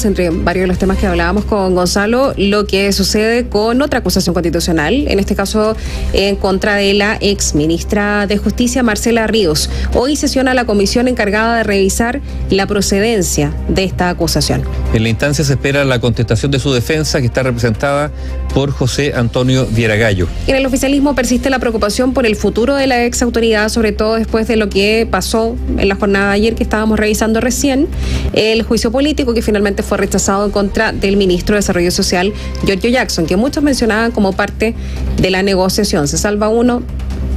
Entre varios de los temas que hablábamos con Gonzalo, lo que sucede con otra acusación constitucional, en este caso en contra de la ex ministra de Justicia, Marcela Ríos. Hoy sesiona la comisión encargada de revisar la procedencia de esta acusación. En la instancia se espera la contestación de su defensa, que está representada por José Antonio Vieragallo. En el oficialismo persiste la preocupación por el futuro de la ex autoridad, sobre todo después de lo que pasó en la jornada de ayer que estábamos revisando recién, el juicio político que finalmente fue rechazado en contra del ministro de Desarrollo Social, Giorgio Jackson, que muchos mencionaban como parte de la negociación. Se salva uno,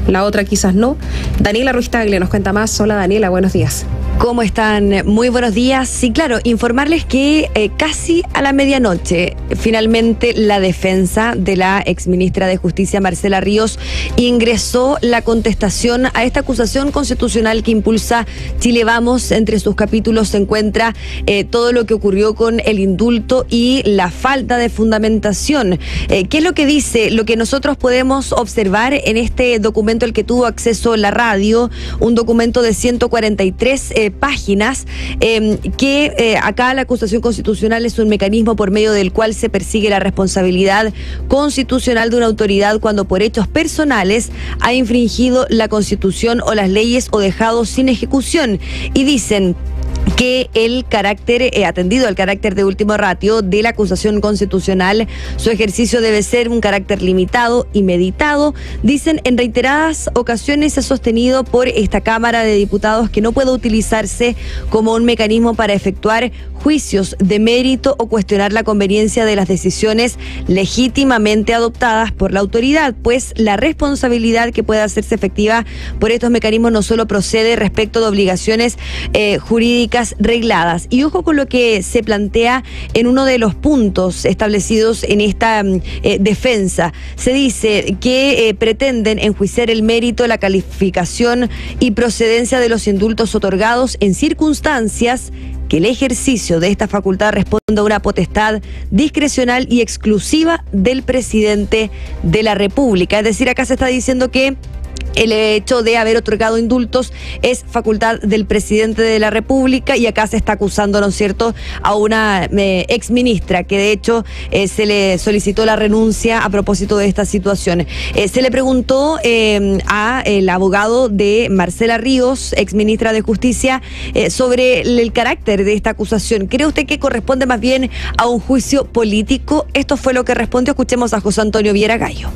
la otra quizás no. Daniela Ruiz Tagle nos cuenta más. Hola Daniela, buenos días. ¿Cómo están? Muy buenos días. Sí, claro, informarles que casi a la medianoche, finalmente la defensa de la exministra de Justicia, Marcela Ríos, ingresó la contestación a esta acusación constitucional que impulsa Chile Vamos. Entre sus capítulos se encuentra todo lo que ocurrió con el indulto y la falta de fundamentación. ¿Qué es lo que dice? Lo que nosotros podemos observar en este documento, el que tuvo acceso la radio, un documento de 143 páginas, que acá la acusación constitucional es un mecanismo por medio del cual se persigue la responsabilidad constitucional de una autoridad cuando por hechos personales ha infringido la Constitución o las leyes o dejado sin ejecución. Y dicen que el carácter, atendido al carácter de último ratio de la acusación constitucional, su ejercicio debe ser un carácter limitado y meditado. Dicen, en reiteradas ocasiones se ha sostenido por esta Cámara de Diputados que no puede utilizarse como un mecanismo para efectuar juicios de mérito o cuestionar la conveniencia de las decisiones legítimamente adoptadas por la autoridad, pues la responsabilidad que pueda hacerse efectiva por estos mecanismos no solo procede respecto de obligaciones jurídicas regladas. Y ojo con lo que se plantea en uno de los puntos establecidos en esta defensa. Se dice que pretenden enjuiciar el mérito, la calificación y procedencia de los indultos otorgados en circunstancias que el ejercicio de esta facultad responde a una potestad discrecional y exclusiva del presidente de la República. Es decir, acá se está diciendo que el hecho de haber otorgado indultos es facultad del presidente de la República, y acá se está acusando, ¿no es cierto?, a una exministra que de hecho se le solicitó la renuncia a propósito de esta situación. Se le preguntó a el abogado de Marcela Ríos, exministra de Justicia, sobre el carácter de esta acusación. ¿Cree usted que corresponde más bien a un juicio político? Esto fue lo que respondió. Escuchemos a José Antonio Vieragallo.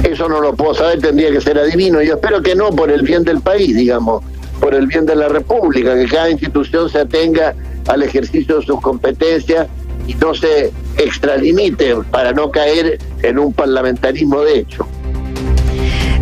Eso no lo puedo saber, tendría que ser adivino. Yo espero que no, por el bien del país, digamos, por el bien de la República, que cada institución se atenga al ejercicio de sus competencias y no se extralimite para no caer en un parlamentarismo de hecho.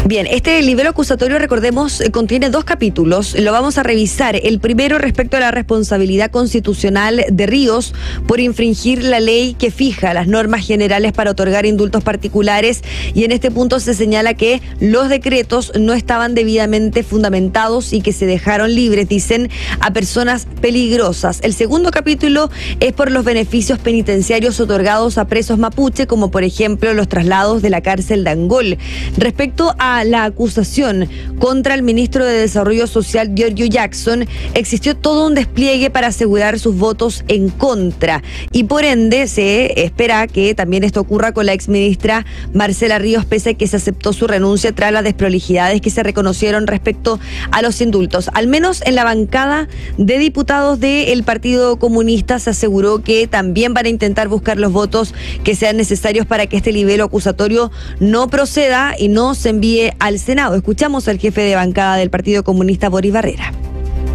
Bien, este libelo acusatorio, recordemos, contiene 2 capítulos. Lo vamos a revisar. El primero respecto a la responsabilidad constitucional de Ríos por infringir la ley que fija las normas generales para otorgar indultos particulares, y en este punto se señala que los decretos no estaban debidamente fundamentados y que se dejaron libres, dicen, a personas peligrosas. El segundo capítulo es por los beneficios penitenciarios otorgados a presos mapuche, como por ejemplo los traslados de la cárcel de Angol. Respecto a la acusación contra el ministro de Desarrollo Social, Giorgio Jackson, existió todo un despliegue para asegurar sus votos en contra, y por ende se espera que también esto ocurra con la exministra Marcela Ríos, pese a que se aceptó su renuncia tras las desprolijidades que se reconocieron respecto a los indultos. Al menos en la bancada de diputados del Partido Comunista se aseguró que también van a intentar buscar los votos que sean necesarios para que este libelo acusatorio no proceda y no se envíe al Senado. Escuchamos al jefe de bancada del Partido Comunista, Boris Barrera.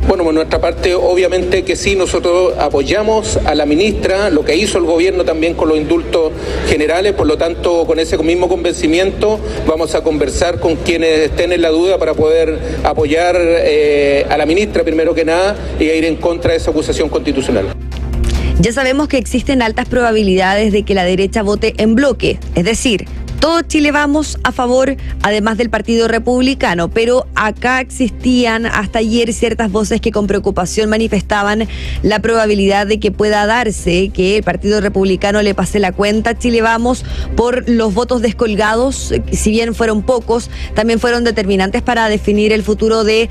Bueno, por nuestra parte, obviamente que sí, nosotros apoyamos a la ministra, lo que hizo el gobierno también con los indultos generales, por lo tanto, con ese mismo convencimiento, vamos a conversar con quienes estén en la duda para poder apoyar a la ministra, primero que nada, y a ir en contra de esa acusación constitucional. Ya sabemos que existen altas probabilidades de que la derecha vote en bloque, es decir, Todo Chile Vamos a favor, además del Partido Republicano, pero acá existían hasta ayer ciertas voces que con preocupación manifestaban la probabilidad de que pueda darse que el Partido Republicano le pase la cuenta a Chile Vamos por los votos descolgados, si bien fueron pocos, también fueron determinantes para definir el futuro de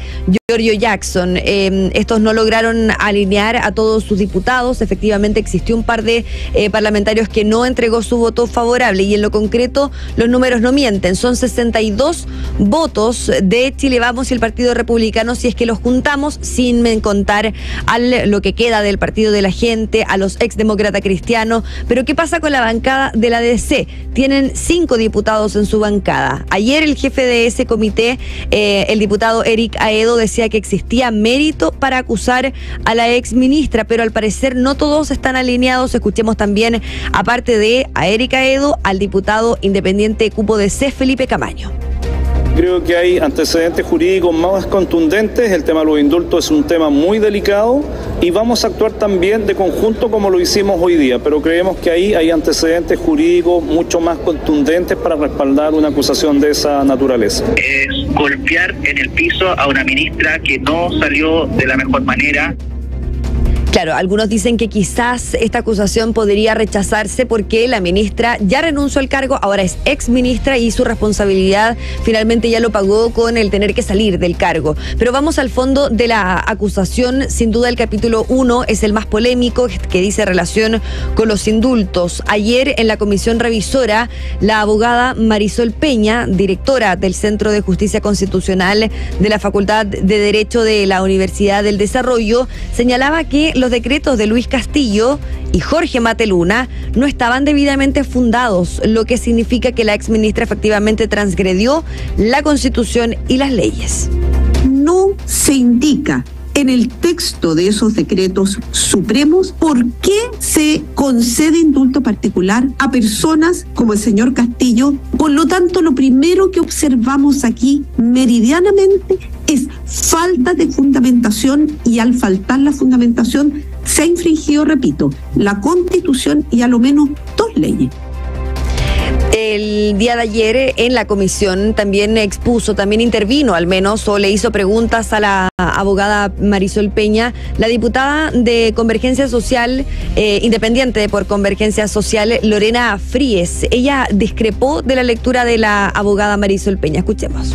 Giorgio Jackson. Estos no lograron alinear a todos sus diputados. Efectivamente existió un par de parlamentarios que no entregó su voto favorable, y en lo concreto los números no mienten. Son 62 votos de Chile Vamos y el Partido Republicano, si es que los juntamos, sin contar a lo que queda del Partido de la Gente, a los exdemócratas cristianos. Pero ¿qué pasa con la bancada de la DC? Tienen 5 diputados en su bancada. Ayer el jefe de ese comité, el diputado Eric Aedo, decía que existía mérito para acusar a la exministra, pero al parecer no todos están alineados. Escuchemos también, aparte de a Eric Aedo, al diputado independiente cupo de C, Felipe Camaño. Creo que hay antecedentes jurídicos más contundentes. El tema de los indultos es un tema muy delicado y vamos a actuar también de conjunto como lo hicimos hoy día, pero creemos que ahí hay antecedentes jurídicos mucho más contundentes para respaldar una acusación de esa naturaleza. Es golpear en el piso a una ministra que no salió de la mejor manera. Claro, algunos dicen que quizás esta acusación podría rechazarse porque la ministra ya renunció al cargo, ahora es exministra y su responsabilidad finalmente ya lo pagó con el tener que salir del cargo. Pero vamos al fondo de la acusación. Sin duda el capítulo 1 es el más polémico, que dice relación con los indultos. Ayer en la comisión revisora, la abogada Marisol Peña, directora del Centro de Justicia Constitucional de la Facultad de Derecho de la Universidad del Desarrollo, señalaba que los decretos de Luis Castillo y Jorge Mateluna no estaban debidamente fundados, lo que significa que la exministra efectivamente transgredió la Constitución y las leyes. No se indica en el texto de esos decretos supremos por qué se concede indulto particular a personas como el señor Castillo. Por lo tanto, lo primero que observamos aquí meridianamente es falta de fundamentación, y al faltar la fundamentación se ha infringido, repito, la Constitución y a lo menos 2 leyes. El día de ayer en la comisión también intervino al menos, o le hizo preguntas a la abogada Marisol Peña, la diputada de Convergencia Social, independiente por Convergencia Social, Lorena Fríes. Ella discrepó de la lectura de la abogada Marisol Peña. Escuchemos.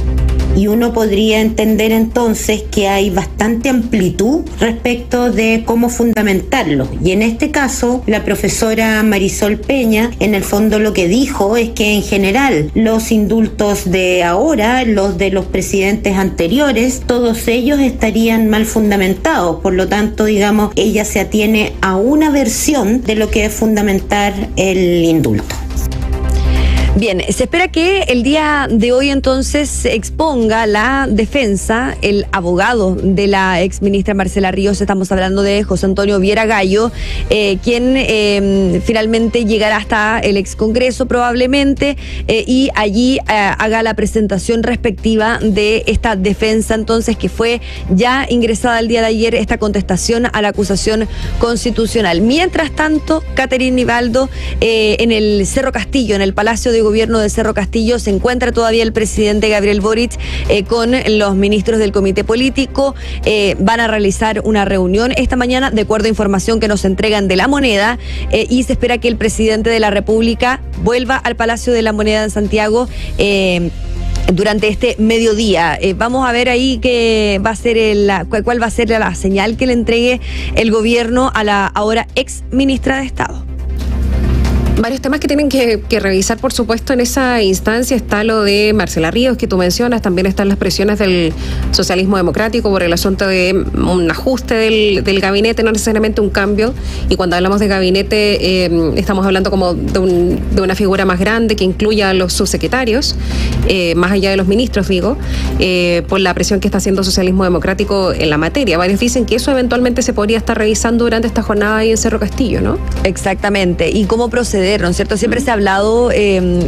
Y uno podría entender entonces que hay bastante amplitud respecto de cómo fundamentarlo. Y en este caso, la profesora Marisol Peña, en el fondo lo que dijo es que en general los indultos de ahora, los de los presidentes anteriores, todos ellos estarían mal fundamentados. Por lo tanto, digamos, ella se atiene a una versión de lo que es fundamentar el indulto. Bien, se espera que el día de hoy entonces se exponga la defensa, el abogado de la exministra Marcela Ríos. Estamos hablando de José Antonio Viera Gallo, quien finalmente llegará hasta el excongreso probablemente, y allí haga la presentación respectiva de esta defensa entonces, que fue ya ingresada el día de ayer, esta contestación a la acusación constitucional. Mientras tanto, Catherine Nivaldo, en el Cerro Castillo, en el Palacio de Gobierno de Cerro Castillo, se encuentra todavía el presidente Gabriel Boric con los ministros del comité político. Van a realizar una reunión esta mañana, de acuerdo a información que nos entregan de La Moneda, y se espera que el presidente de la República vuelva al Palacio de la Moneda en Santiago durante este mediodía. Vamos a ver ahí qué va a ser cuál va a ser la señal que le entregue el gobierno a la ahora ex ministra de Estado. Varios temas que tienen que revisar, por supuesto, en esa instancia. Está lo de Marcela Ríos, que tú mencionas. También están las presiones del socialismo democrático por el asunto de un ajuste del gabinete, no necesariamente un cambio. Y cuando hablamos de gabinete, estamos hablando como de una figura más grande que incluya a los subsecretarios, más allá de los ministros, digo, por la presión que está haciendo el socialismo democrático en la materia. Varios dicen que eso eventualmente se podría estar revisando durante esta jornada ahí en Cerro Castillo, ¿no? Exactamente. ¿Y cómo proceder suceder, ¿no es cierto? Siempre se ha hablado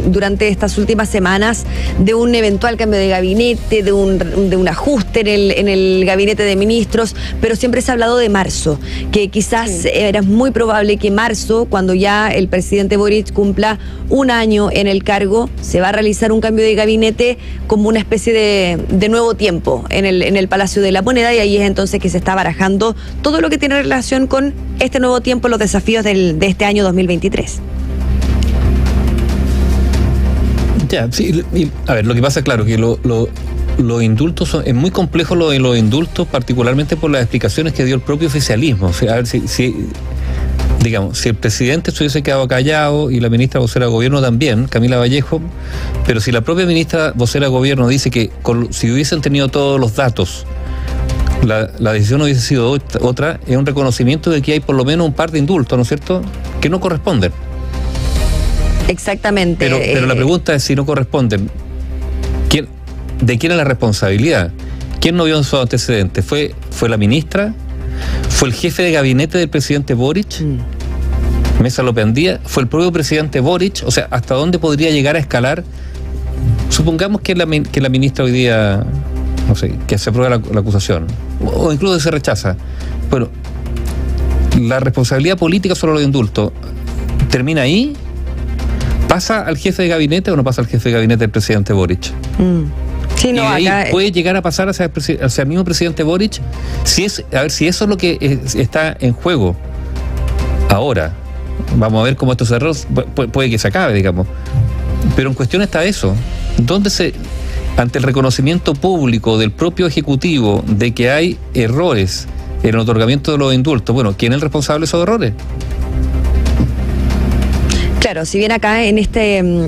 durante estas últimas semanas de un eventual cambio de gabinete, de un ajuste en el gabinete de ministros, pero siempre se ha hablado de marzo, que quizás era muy probable que marzo, cuando ya el presidente Boric cumpla un año en el cargo, se va a realizar un cambio de gabinete como una especie de nuevo tiempo en el Palacio de la Moneda, y ahí es entonces que se está barajando todo lo que tiene relación con este nuevo tiempo, los desafíos de este año 2023. Ya, sí, a ver, lo que pasa, claro, que los indultos es muy complejo lo de los indultos, particularmente por las explicaciones que dio el propio oficialismo. O sea, a ver, digamos, si el presidente se hubiese quedado callado y la ministra vocera de gobierno también, Camila Vallejo, pero si la propia ministra vocera de gobierno dice que si hubiesen tenido todos los datos, la decisión hubiese sido otra, es un reconocimiento de que hay por lo menos un par de indultos, ¿no es cierto?, que no corresponden. Exactamente. Pero la pregunta es, si no corresponden, ¿de quién es la responsabilidad? ¿Quién no vio en sus antecedentes? ¿Fue la ministra? ¿Fue el jefe de gabinete del presidente Boric? Mesa López Andía. ¿Fue el propio presidente Boric? O sea, ¿hasta dónde podría llegar a escalar? Supongamos que la ministra hoy día, no sé, que se aprueba la acusación, o incluso se rechaza. Bueno, la responsabilidad política sobre los indultos ¿termina ahí? ¿Pasa al jefe de gabinete o no pasa al jefe de gabinete del presidente Boric? Sí, no, y de ahí acá puede llegar a pasar hacia el mismo presidente Boric, si eso es lo que está en juego ahora. Vamos a ver cómo estos errores puede que se acabe, digamos. Pero en cuestión está eso. Ante el reconocimiento público del propio Ejecutivo de que hay errores en el otorgamiento de los indultos, bueno, ¿quién es el responsable de esos errores? Claro, si bien acá en esta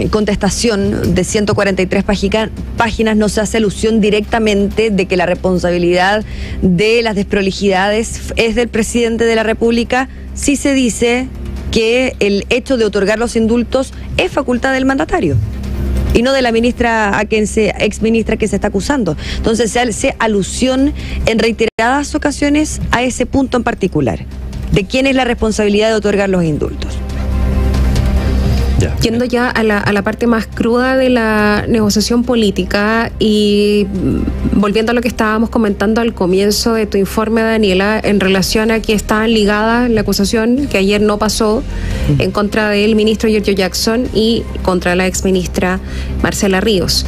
contestación de 143 páginas no se hace alusión directamente de que la responsabilidad de las desprolijidades es del presidente de la República, sí se dice que el hecho de otorgar los indultos es facultad del mandatario y no de la ministra, exministra que se está acusando. Entonces se hace alusión en reiteradas ocasiones a ese punto en particular, de quién es la responsabilidad de otorgar los indultos. Yendo ya a la parte más cruda de la negociación política y volviendo a lo que estábamos comentando al comienzo de tu informe, Daniela, en relación a que estaban ligadas la acusación que ayer no pasó en contra del ministro Giorgio Jackson y contra la exministra Marcela Ríos.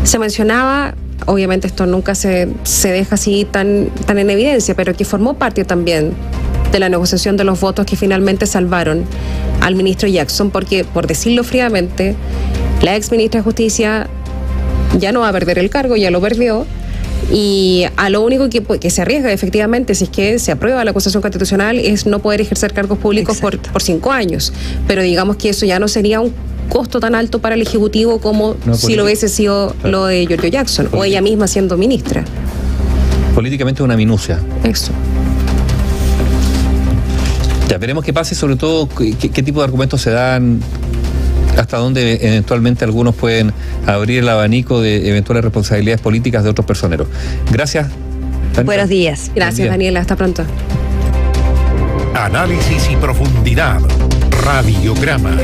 Se mencionaba, obviamente esto nunca se deja así tan en evidencia, pero que formó parte también de la negociación de los votos que finalmente salvaron al ministro Jackson, porque, por decirlo fríamente, la ex ministra de Justicia ya no va a perder el cargo, ya lo perdió, y a lo único que se arriesga efectivamente, si es que se aprueba la acusación constitucional, es no poder ejercer cargos públicos por 5 años, pero digamos que eso ya no sería un costo tan alto para el Ejecutivo como si lo hubiese sido lo de Giorgio Jackson, o ella misma siendo ministra. Políticamente es una minucia. Eso. Ya veremos qué pasa y sobre todo qué tipo de argumentos se dan, hasta dónde eventualmente algunos pueden abrir el abanico de eventuales responsabilidades políticas de otros personeros. Gracias, Daniela. Buenos días. Gracias, Daniela. Hasta pronto. Análisis y profundidad. Radiograma.